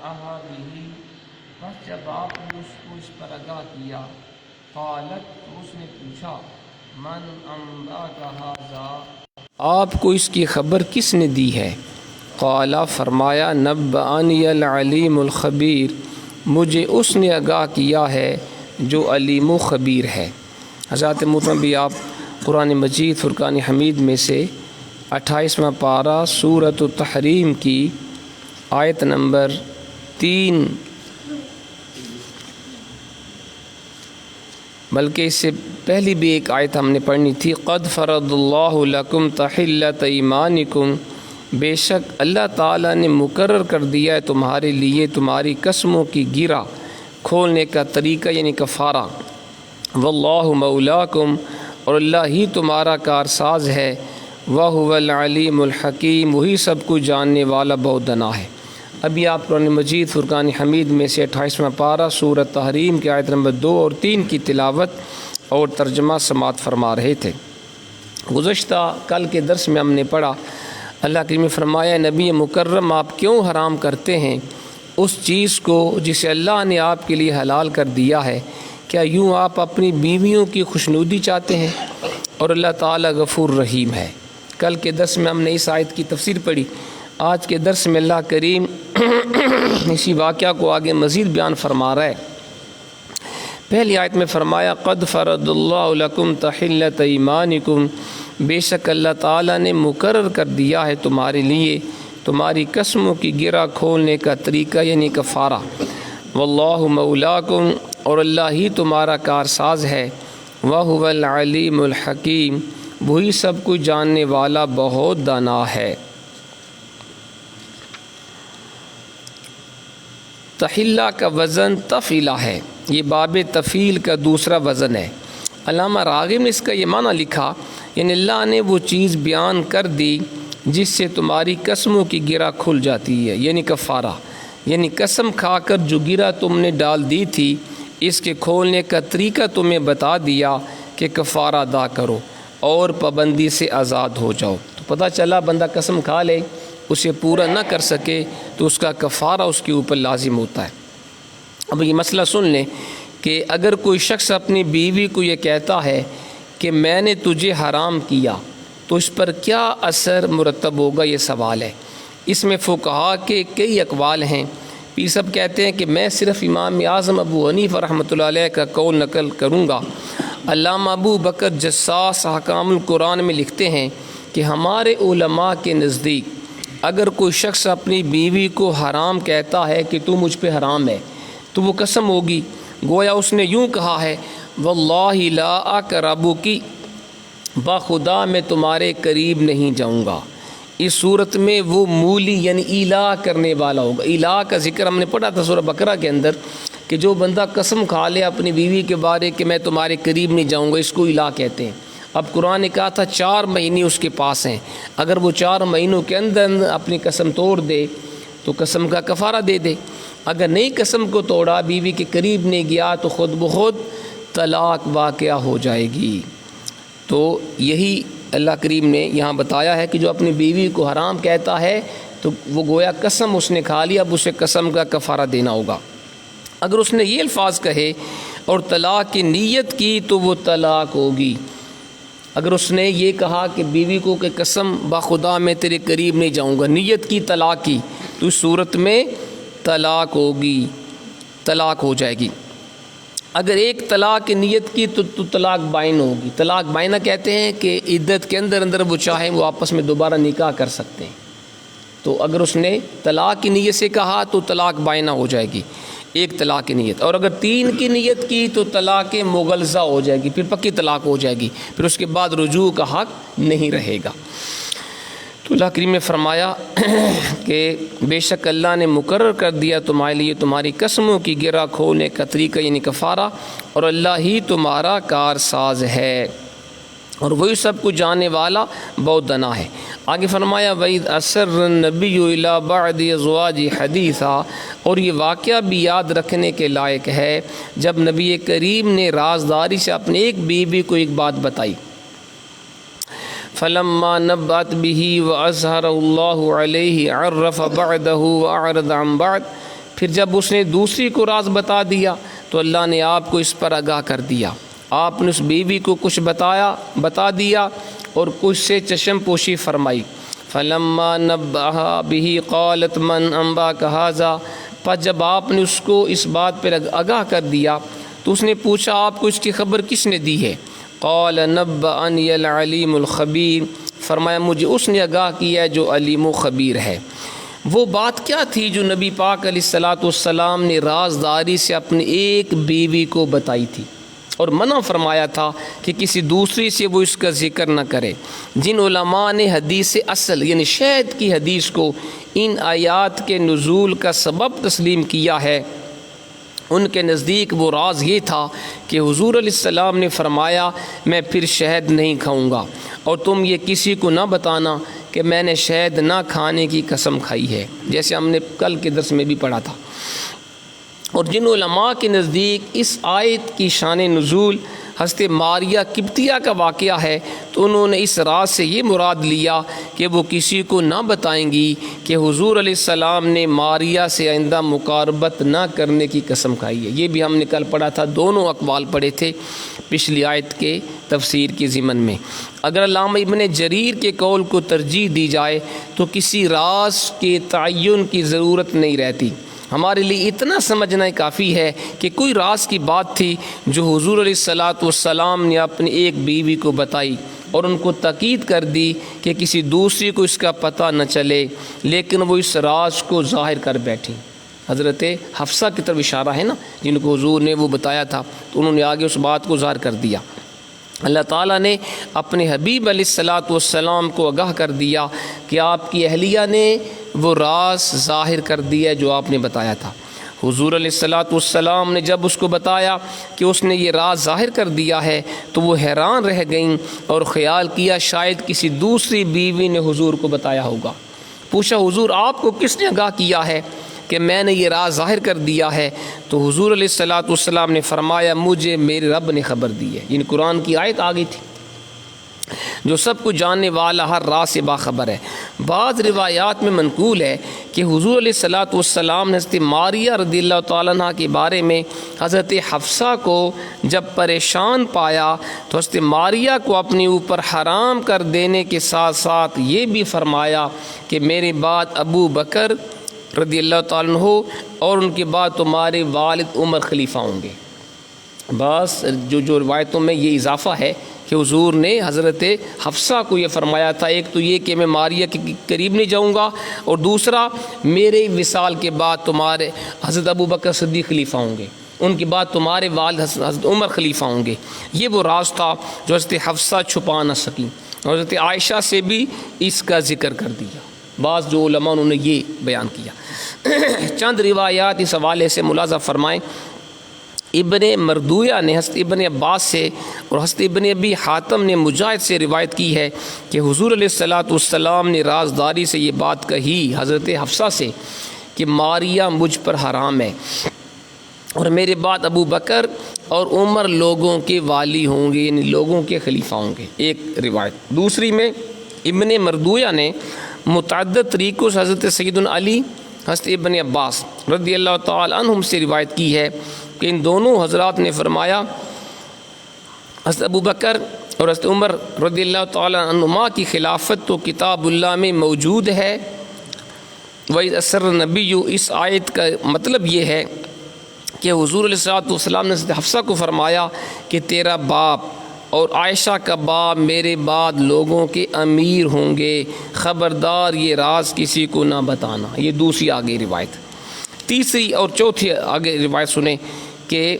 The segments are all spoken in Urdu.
انبأها به، بس جب آپ نے اس کو اس پر آگاہ کیا، قالت تو اس نے پوچھا، من انبأک ھذا، آپ کو اس کی خبر کس نے دی ہے؟ قال فرمایا، نبأنی العلیم الخبیر، مجھے اس نے آگاہ کیا ہے جو علیم و خبیر ہے۔ حضرات محترم بھی آپ قرآن مجید فرقان حمید میں سے 28واں پارہ سورۃ التحریم کی آیت نمبر 3، بلکہ اس سے پہلی بھی ایک آیت ہم نے پڑھنی تھی، قد فرض اللہ لکم تحلۃ ایمانکم، بے شک اللہ تعالیٰ نے مقرر کر دیا ہے تمہارے لیے تمہاری قسموں کی گرہ کھولنے کا طریقہ یعنی کفارہ، واللہ مولاکم، اور اللہ ہی تمہارا کارساز ہے، وہو العلیم الحکیم، وہی سب کچھ جاننے والا بہت دانا ہے۔ ابھی آپ قرآن مجید فرقان حمید میں سے 28واں پارہ سورۃ تحریم کی آیت نمبر 2 اور 3 کی تلاوت اور ترجمہ سماعت فرما رہے تھے۔ گزشتہ کل کے درس میں ہم نے پڑھا، اللہ کریم نے فرمایا، نبی مکرم آپ کیوں حرام کرتے ہیں اس چیز کو جسے اللہ نے آپ کے لیے حلال کر دیا ہے؟ کیا یوں آپ اپنی بیویوں کی خوشنودی چاہتے ہیں؟ اور اللہ تعالیٰ غفور رحیم ہے۔ کل کے درس میں ہم نے اس آیت کی تفسیر پڑھی۔ آج کے درس میں اللہ کریم اسی واقعہ کو آگے مزید بیان فرما رہا ہے۔ پہلی آیت میں فرمایا، قد فرض اللہ لکم تحلۃ ایمانکم، بے شک اللہ تعالیٰ نے مقرر کر دیا ہے تمہارے لیے تمہاری قسموں کی گرہ کھولنے کا طریقہ یعنی کفارہ، واللہ مولاکم، اور اللہ ہی تمہارا کارساز ہے، وہو العلیم الحکیم، وہی سب کچھ جاننے والا بہت دانا ہے۔ تحلہ کا وزن تفعیلہ ہے، یہ باب تفعیل کا دوسرا وزن ہے۔ علامہ راغب نے اس کا یہ معنی لکھا، یعنی اللہ نے وہ چیز بیان کر دی جس سے تمہاری قسموں کی گرہ کھل جاتی ہے، یعنی کفارہ، یعنی قسم کھا کر جو گرہ تم نے ڈال دی تھی اس کے کھولنے کا طریقہ تمہیں بتا دیا کہ کفارہ ادا کرو اور پابندی سے آزاد ہو جاؤ۔ تو پتہ چلا بندہ قسم کھا لے اسے پورا نہ کر سکے تو اس کا کفارہ اس کے اوپر لازم ہوتا ہے۔ اب یہ مسئلہ سن لیں کہ اگر کوئی شخص اپنی بیوی کو یہ کہتا ہے کہ میں نے تجھے حرام کیا تو اس پر کیا اثر مرتب ہوگا، یہ سوال ہے۔ اس میں فقہاء کے کئی اقوال ہیں۔ پیر صاحب کہتے ہیں کہ میں صرف امام اعظم ابو حنیفہ رحمۃ اللہ علیہ کا قول نقل کروں گا۔ علامہ ابو بکر جساس احکام القرآن میں لکھتے ہیں کہ ہمارے علماء کے نزدیک اگر کوئی شخص اپنی بیوی کو حرام کہتا ہے کہ تو مجھ پہ حرام ہے تو وہ قسم ہوگی، گویا اس نے یوں کہا ہے، واللہ لا اقربکی، بخدا میں تمہارے قریب نہیں جاؤں گا۔ اس صورت میں وہ مولی یعنی ایلا کرنے والا ہوگا۔ ایلا کا ذکر ہم نے پڑھا تھا سورہ بقرہ کے اندر کہ جو بندہ قسم کھا لے اپنی بیوی کے بارے کہ میں تمہارے قریب نہیں جاؤں گا، اس کو ایلا کہتے ہیں۔ اب قرآن نے کہا تھا 4 مہینے اس کے پاس ہیں، اگر وہ 4 مہینوں کے اندر اپنی قسم توڑ دے تو قسم کا کفارہ دے دے، اگر نہیں قسم کو توڑا، بیوی کے قریب نہیں گیا تو خود بخود طلاق واقع ہو جائے گی۔ تو یہی اللہ کریم نے یہاں بتایا ہے کہ جو اپنی بیوی کو حرام کہتا ہے تو وہ گویا قسم اس نے کھا لی، اب اسے قسم کا کفارہ دینا ہوگا۔ اگر اس نے یہ الفاظ کہے اور طلاق کی نیت کی تو وہ طلاق ہوگی۔ اگر اس نے یہ کہا کہ بیوی کو کہ قسم بخدا میں تیرے قریب نہیں جاؤں گا، نیت کی طلاق کی، تو اس صورت میں طلاق ہوگی، طلاق ہو جائے گی۔ اگر ایک طلاق کی نیت کی تو طلاق بائن ہوگی۔ طلاق بائنہ کہتے ہیں کہ عدت کے اندر وہ چاہیں وہ آپس میں دوبارہ نکاح کر سکتے ہیں۔ تو اگر اس نے طلاق کی نیت سے کہا تو طلاق بائنہ ہو جائے گی، ایک طلاق کی نیت، اور اگر 3 کی نیت کی تو طلاق مغلظہ ہو جائے گی، پھر پکی طلاق ہو جائے گی، پھر اس کے بعد رجوع کا حق نہیں رہے گا۔ تو اللہ کریم نے فرمایا کہ بے شک اللہ نے مقرر کر دیا تمہارے لیے تمہاری قسموں کی گرہ کھولنے کا طریقہ یعنی کفارہ، اور اللہ ہی تمہارا کارساز ہے اور وہی سب کچھ جاننے والا بہت دانا ہے۔ آگے فرمایا وَإِذْ أَسَرَّ النَّبِيُّ إِلَىٰ بَعْضِ أَزْوَاجِهِ حَدِيثًا، اور یہ واقعہ بھی یاد رکھنے کے لائق ہے جب نبی کریم نے رازداری سے اپنے ایک بیوی کو ایک بات بتائی، فَلَمَّا نَبَّأَتْ بِهِ وَأَظْهَرَهُ اللَّهُ عَلَيْهِ عَرَّفَ بَعْدَهُ وَأَعْرَضَ عَن بَعْدٍ، پھر جب اس نے دوسری کو راز بتا دیا تو اللہ نے آپ کو اس پر آگاہ کر دیا۔ آپ نے اس بیوی کو کچھ بتا دیا اور کچھ سے چشم پوشی فرمائی۔ فلما نبأها به قالت من انباك هذا، پس جب آپ نے اس کو اس بات پر آگاہ کر دیا تو اس نے پوچھا آپ کو اس کی خبر کس نے دی ہے؟ قال نبأني العلیم الخبیر، فرمایا مجھے اس نے آگاہ کیا ہے جو علیم و خبیر ہے۔ وہ بات کیا تھی جو نبی پاک علیہ الصلاۃ والسلام نے رازداری سے اپنی ایک بیوی کو بتائی تھی اور منع فرمایا تھا کہ کسی دوسری سے وہ اس کا ذکر نہ کرے؟ جن علماء نے حدیث اصل یعنی شہد کی حدیث کو ان آیات کے نزول کا سبب تسلیم کیا ہے، ان کے نزدیک وہ راز یہ تھا کہ حضور علیہ السلام نے فرمایا میں پھر شہد نہیں کھاؤں گا، اور تم یہ کسی کو نہ بتانا کہ میں نے شہد نہ کھانے کی قسم کھائی ہے، جیسے ہم نے کل کے درس میں بھی پڑھا تھا۔ اور جن علماء کے نزدیک اس آیت کی شان نزول حضرت ماریہ قبطیہ کا واقعہ ہے تو انہوں نے اس راز سے یہ مراد لیا کہ وہ کسی کو نہ بتائیں گی کہ حضور علیہ السلام نے ماریہ سے آئندہ مقاربت نہ کرنے کی قسم کھائی ہے۔ یہ بھی ہم نے کل پڑھا تھا، دونوں اقوال پڑھے تھے پچھلی آیت کے تفسیر کے ضمن میں۔ اگر علامہ ابن جریر کے قول کو ترجیح دی جائے تو کسی راز کے تعین کی ضرورت نہیں رہتی، ہمارے لیے اتنا سمجھنا کافی ہے کہ کوئی راز کی بات تھی جو حضور علیہ الصلاۃ والسلام نے اپنی ایک بیوی کو بتائی اور ان کو تاکید کر دی کہ کسی دوسری کو اس کا پتہ نہ چلے، لیکن وہ اس راز کو ظاہر کر بیٹھی۔ حضرت حفصہ کی طرف اشارہ ہے نا، جن کو حضور نے وہ بتایا تھا تو انہوں نے آگے اس بات کو ظاہر کر دیا۔ اللہ تعالیٰ نے اپنے حبیب علیہ الصلاۃ والسلام کو آگاہ کر دیا کہ آپ کی اہلیہ نے وہ راز ظاہر کر دیا جو آپ نے بتایا تھا۔ حضور علیہ الصلاۃ والسلام نے جب اس کو بتایا کہ اس نے یہ راز ظاہر کر دیا ہے تو وہ حیران رہ گئیں اور خیال کیا شاید کسی دوسری بیوی نے حضور کو بتایا ہوگا۔ پوچھا حضور آپ کو کس نے آگاہ کیا ہے کہ میں نے یہ راز ظاہر کر دیا ہے؟ تو حضور علیہ الصلاۃ والسلام نے فرمایا مجھے میرے رب نے خبر دی ہے۔ یعنی قرآن کی آیت آ گئی تھی جو سب کو جاننے والا ہر راز سے باخبر ہے۔ بعض روایات میں منقول ہے کہ حضور علیہ الصلاۃ والسلام نے حضرت ماریہ رضی اللہ تعالیٰ عنہ کے بارے میں حضرت حفصہ کو جب پریشان پایا تو حضرت ماریہ کو اپنے اوپر حرام کر دینے کے ساتھ ساتھ یہ بھی فرمایا کہ میرے بعد ابو بکر رضی اللہ تعالیٰ عنہ اور ان کے بعد تمہارے والد عمر خلیفہ ہوں گے۔ بس جو روایتوں میں یہ اضافہ ہے کہ حضور نے حضرت حفصہ کو یہ فرمایا تھا، ایک تو یہ کہ میں ماریہ کے قریب نہیں جاؤں گا، اور دوسرا میرے وصال کے بعد تمہارے حضرت ابو بکر صدیق خلیفہ ہوں گے، ان کے بعد تمہارے والد حضرت عمر خلیفہ ہوں گے۔ یہ وہ راز تھا جو حضرت حفصہ چھپا نہ سکیں، اور حضرت عائشہ سے بھی اس کا ذکر کر دیا۔ بعض جو علماء انہوں نے یہ بیان کیا۔ چند روایات اس حوالے سے ملاحظہ فرمائیں۔ ابن مردویہ نے حضرت ابن عباس سے اور حضرت ابن ابی حاتم نے مجاہد سے روایت کی ہے کہ حضور علیہ الصلاۃ والسلام نے رازداری سے یہ بات کہی حضرت حفصہ سے کہ ماریہ مجھ پر حرام ہے اور میرے بعد ابو بکر اور عمر لوگوں کے والی ہوں گے، یعنی لوگوں کے خلیفہ ہوں گے، ایک روایت۔ دوسری میں ابن مردویہ نے متعدد طریقوں سے حضرت سیدنا علی حضرت ابن عباس رضی اللہ تعالی عنہم سے روایت کی ہے کہ ان دونوں حضرات نے فرمایا حضرت ابو بکر اور حضرت عمر رضی اللہ تعالی عنہما کی خلافت تو کتاب اللہ میں موجود ہے۔ وَإِذْ أَسَرَّ النَّبِيُّ، اس آیت کا مطلب یہ ہے کہ حضور علیہ الصلوۃ والسلام نے حضرت حفصہ کو فرمایا کہ تیرا باپ اور عائشہ کا باپ میرے بعد لوگوں کے امیر ہوں گے، خبردار یہ راز کسی کو نہ بتانا۔ یہ دوسری آگے روایت۔ تیسری اور چوتھی آگے روایت سنیں کہ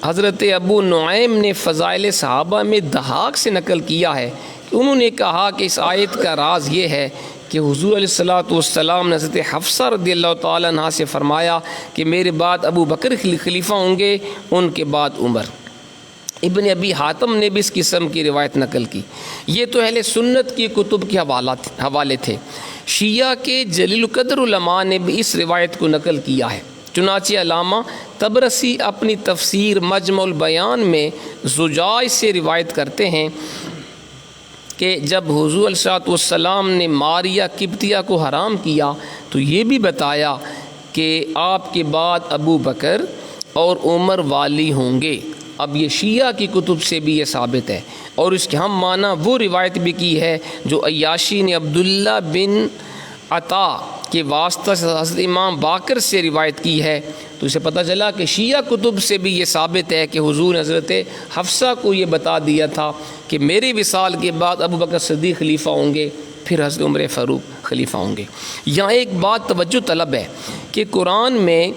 حضرت ابو نعیم نے فضائل صحابہ میں دھاک سے نقل کیا ہے کہ انہوں نے کہا کہ اس آیت کا راز یہ ہے کہ حضور علیہ الصلوۃ والسلام نے حضرت حفصہ رضی اللہ تعالیٰ عنہ سے فرمایا کہ میرے بعد ابو بکر خلیفہ ہوں گے، ان کے بعد عمر۔ ابن ابی حاتم نے بھی اس قسم کی روایت نقل کی۔ یہ تو اہل سنت کی کتب کے حوالے تھے۔ شیعہ کے جلیل القدر علماء نے بھی اس روایت کو نقل کیا ہے۔ چنانچہ علامہ طبرسی اپنی تفسیر مجمع البیان میں زجاج سے روایت کرتے ہیں کہ جب حضور علیہ الصلوۃ والسلام نے ماریہ قبطیہ کو حرام کیا تو یہ بھی بتایا کہ آپ کے بعد ابو بکر اور عمر والی ہوں گے۔ اب یہ شیعہ کی کتب سے بھی یہ ثابت ہے، اور اس کے ہم معنی وہ روایت بھی کی ہے جو عیاشی نے عبداللہ بن عطا کے واسطہ سے حضرت امام باقر سے روایت کی ہے۔ تو اسے پتہ چلا کہ شیعہ کتب سے بھی یہ ثابت ہے کہ حضور نے حضرت حفصہ کو یہ بتا دیا تھا کہ میرے وصال کے بعد ابو بکر صدیق خلیفہ ہوں گے، پھر حضرت عمر فاروق خلیفہ ہوں گے۔ یہاں ایک بات توجہ طلب ہے کہ قرآن میں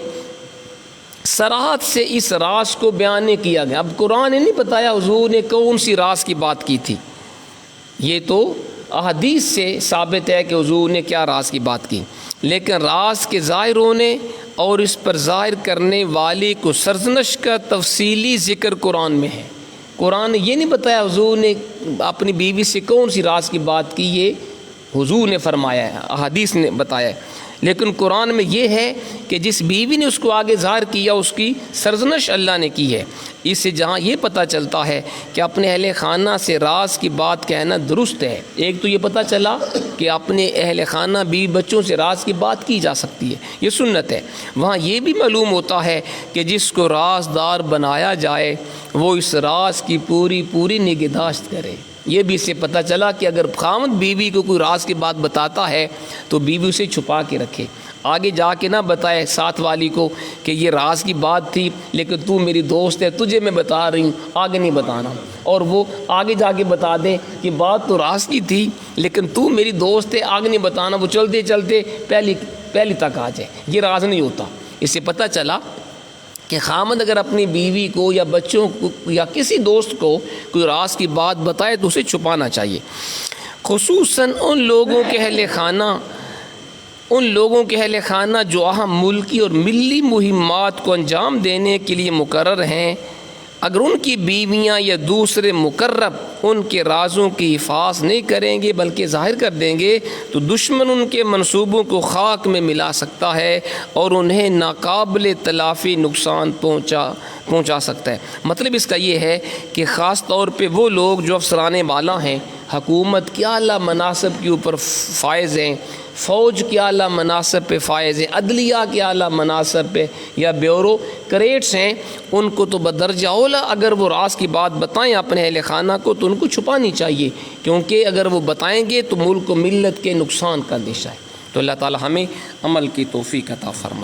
صراحت سے اس راز کو بیان نہیں کیا گیا۔ اب قرآن نے نہیں بتایا حضور نے کون سی راز کی بات کی تھی، یہ تو احادیث سے ثابت ہے کہ حضور نے کیا راز کی بات کی، لیکن راز کے ظاہر ہونے اور اس پر ظاہر کرنے والے کو سرزنش کا تفصیلی ذکر قرآن میں ہے۔ قرآن نے یہ نہیں بتایا حضور نے اپنی بیوی سے کون سی راز کی بات کی، یہ حضور نے فرمایا ہے، احادیث نے بتایا ہے۔ لیکن قرآن میں یہ ہے کہ جس بیوی نے اس کو آگے ظاہر کیا اس کی سرزنش اللہ نے کی ہے۔ اس سے جہاں یہ پتہ چلتا ہے کہ اپنے اہل خانہ سے راز کی بات کہنا درست ہے، ایک تو یہ پتہ چلا کہ اپنے اہل خانہ بیوی بچوں سے راز کی بات کی جا سکتی ہے، یہ سنت ہے۔ وہاں یہ بھی معلوم ہوتا ہے کہ جس کو رازدار بنایا جائے وہ اس راز کی پوری نگہداشت کرے۔ یہ بھی اس سے پتہ چلا کہ اگر خاوند بیوی کو کوئی راز کی بات بتاتا ہے تو بیوی اسے چھپا کے رکھے، آگے جا کے نہ بتائے ساتھ والی کو کہ یہ راز کی بات تھی لیکن تو میری دوست ہے، تجھے میں بتا رہی ہوں، آگے نہیں بتانا۔ اور وہ آگے جا کے بتا دے کہ بات تو راز کی تھی لیکن تو میری دوست ہے، آگے نہیں بتانا، وہ چلتے چلتے پہلی تک آ جائے، یہ راز نہیں ہوتا۔ اس سے پتہ چلا کہ خامد اگر اپنی بیوی کو یا بچوں کو یا کسی دوست کو کوئی راز کی بات بتائے تو اسے چھپانا چاہیے، خصوصاً ان لوگوں کے اہل خانہ جو اہم ملکی اور ملی مہمات کو انجام دینے کے لیے مقرر ہیں۔ اگر ان کی بیویاں یا دوسرے مقرب ان کے رازوں کی حفاظت نہیں کریں گے بلکہ ظاہر کر دیں گے تو دشمن ان کے منصوبوں کو خاک میں ملا سکتا ہے اور انہیں ناقابل تلافی نقصان پہنچا سکتا ہے۔ مطلب اس کا یہ ہے کہ خاص طور پہ وہ لوگ جو افسرانے والا ہیں، حکومت کے اعلیٰ مناصب کے اوپر فائز ہیں، فوج کے اعلیٰ مناصب پہ فائز ہیں، عدلیہ کے اعلیٰ مناصب پہ یا بیوروکریٹس ہیں، ان کو تو بدرجہ اولا اگر وہ راز کی بات بتائیں اپنے اہل خانہ کو تو ان کو چھپانی چاہیے، کیونکہ اگر وہ بتائیں گے تو ملک و ملت کے نقصان کا اندیشہ ہے۔ تو اللہ تعالی ہمیں عمل کی توفیق عطا فرمائے۔